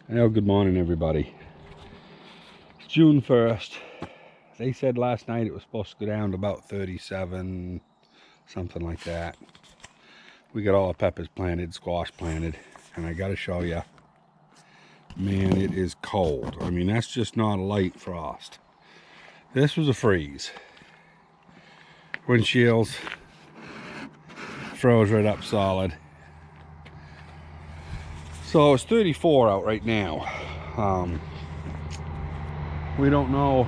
Well, good morning, everybody. It's June 1st. They said last night it was supposed to go down to about 37, something like that. We got all the peppers planted, squash planted, and I got to show you, man, it is cold. I mean, that's just not a light frost. This was a freeze. Windshields froze right up solid. So it's 34 out right now. We don't know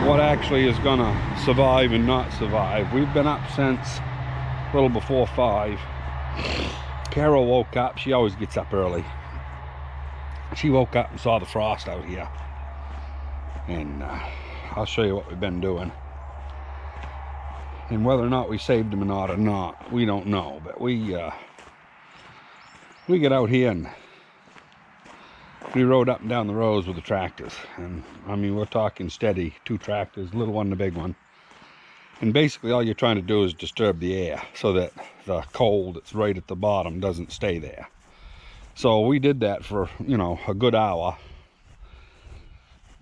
what actually is gonna survive and not survive. We've been up since a little before 5. Carol woke up. She always gets up early. She woke up and saw the frost out here, and I'll show you what we've been doing, and whether or not we saved them or not, we don't know. But we get out here and we rode up and down the roads with the tractors, and I mean, we're talking steady, 2 tractors, the little one and the big one. And basically all you're trying to do is disturb the air so that the cold that's right at the bottom doesn't stay there. So we did that for, you know, a good hour.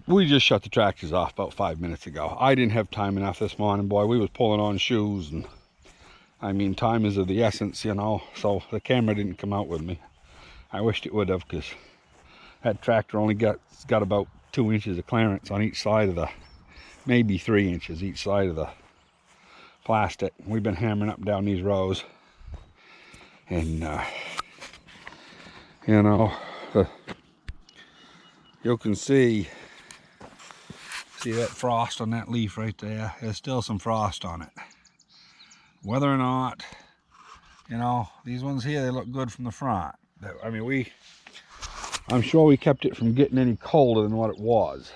We just shut the tractors off about 5 minutes ago. I didn't have time enough this morning, boy. We was pulling on shoes, and I mean, time is of the essence, you know. So the camera didn't come out with me. I wished it would have, because that tractor only got about 2 inches of clearance on each side of the, maybe 3 inches each side of the plastic. We've been hammering up and down these rows, and you know, you can see that frost on that leaf right there. There's still some frost on it. Whether or not, you know, these ones here, they look good from the front. I mean, I'm sure we kept it from getting any colder than what it was.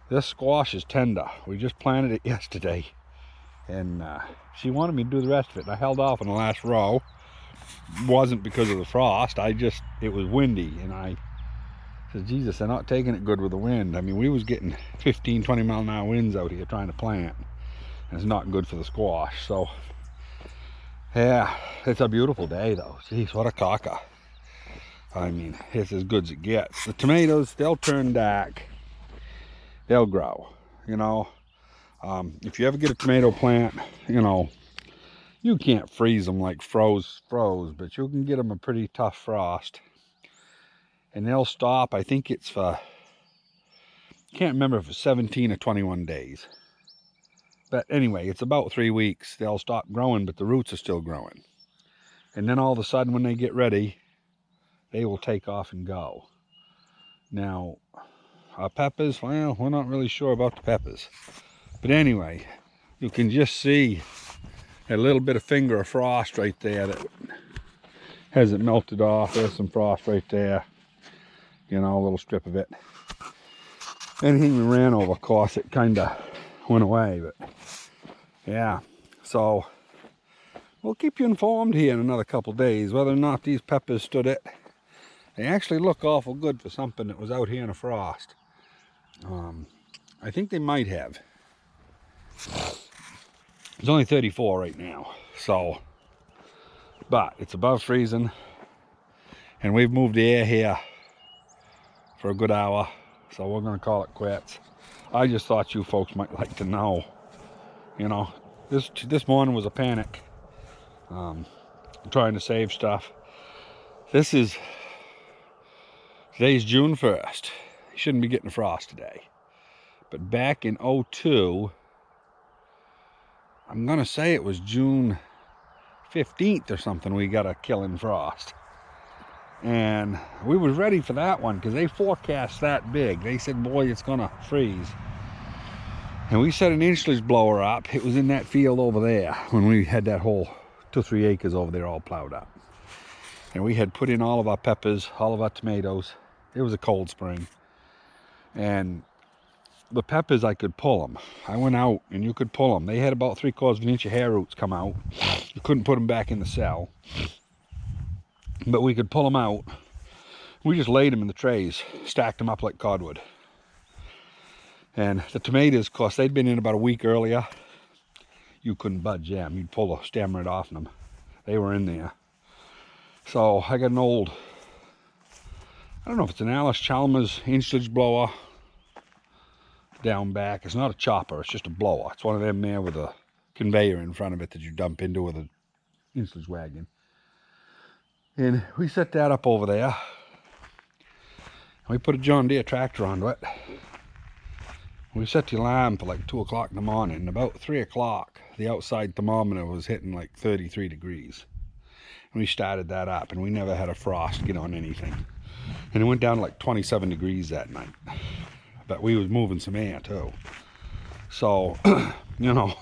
This squash is tender. We just planted it yesterday, and she wanted me to do the rest of it. I held off on the last row. It wasn't because of the frost. It was windy, and I said, Jesus, they're not taking it good with the wind. I mean, we was getting 15, 20 mile an hour winds out here trying to plant, and it's not good for the squash. So yeah, it's a beautiful day though. Jeez, what a cocker. I mean, it's as good as it gets. The tomatoes, they'll turn dark, they'll grow, you know. If you ever get a tomato plant, you know, you can't freeze them like froze, but you can get them a pretty tough frost, and they'll stop. I think it's for, can't remember if it's 17 or 21 days. But anyway, it's about 3 weeks. They'll stop growing, but the roots are still growing. And then all of a sudden, when they get ready, they will take off and go. Now, our peppers, well, we're not really sure about the peppers. But anyway, you can just see a little bit of finger of frost right there that hasn't melted off. There's some frost right there. You know, a little strip of it. Anything we ran over, of course, it kind of went away. But yeah, so we'll keep you informed here in another couple days whether or not these peppers stood it. They actually look awful good for something that was out here in a frost. I think they might have. It's only 34 right now, so, but it's above freezing, and we've moved the air here for a good hour, so we're gonna call it quits. I just thought you folks might like to know, you know, this morning was a panic, trying to save stuff. Today's June 1st. You shouldn't be getting a frost today. But back in 02, I'm gonna say it was June 15th or something, we got a killing frost. And we was ready for that one because they forecast that big. They said, boy, it's gonna freeze. And we set an inch blower up. It was in that field over there when we had that whole 2 or 3 acres over there all plowed up. And we had put in all of our peppers, all of our tomatoes. It was a cold spring. And the peppers, I could pull them. I went out and you could pull them. They had about 3/4 of an inch of hair roots come out. You couldn't put them back in the cell, but we could pull them out. We just laid them in the trays, stacked them up like cordwood. And the tomatoes, of course, they'd been in about a week earlier. You couldn't budge them. You'd pull the stem right off them. They were in there. So I got an old, I don't know if it's an Allis-Chalmers inch blower down back. It's not a chopper, it's just a blower. It's one of them there with a conveyor in front of it that you dump into with an inch wagon. And we set that up over there. We put a John Deere tractor onto it. We set the alarm for like 2 o'clock in the morning, and about 3 o'clock, the outside thermometer was hitting like 33 degrees. And we started that up, and we never had a frost get on anything. And it went down to like 27 degrees that night. But we was moving some air too. So, you know,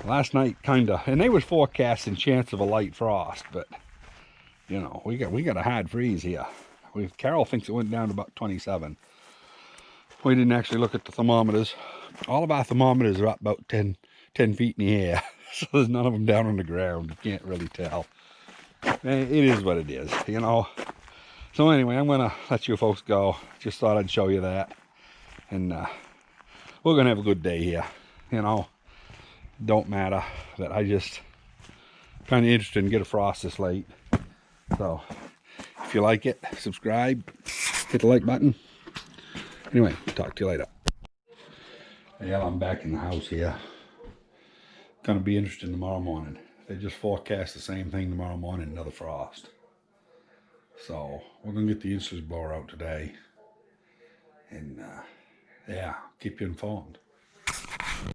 last night kinda, and they was forecasting chance of a light frost, but you know, we got a hard freeze here. Carol thinks it went down to about 27. We didn't actually look at the thermometers. All of our thermometers are up about 10 feet in the air. So there's none of them down on the ground. You can't really tell. It is what it is, you know. So anyway, I'm gonna let you folks go. Just thought I'd show you that. And we're gonna have a good day here, you know. Don't matter that I just kind of interested in get a frost this late. So if you like it, subscribe, hit the like button. Anyway, talk to you later. Yeah, I'm back in the house here. Gonna be interesting tomorrow morning. They just forecast the same thing tomorrow morning, another frost. So we're gonna get the inch blower out today, and yeah, keep you informed.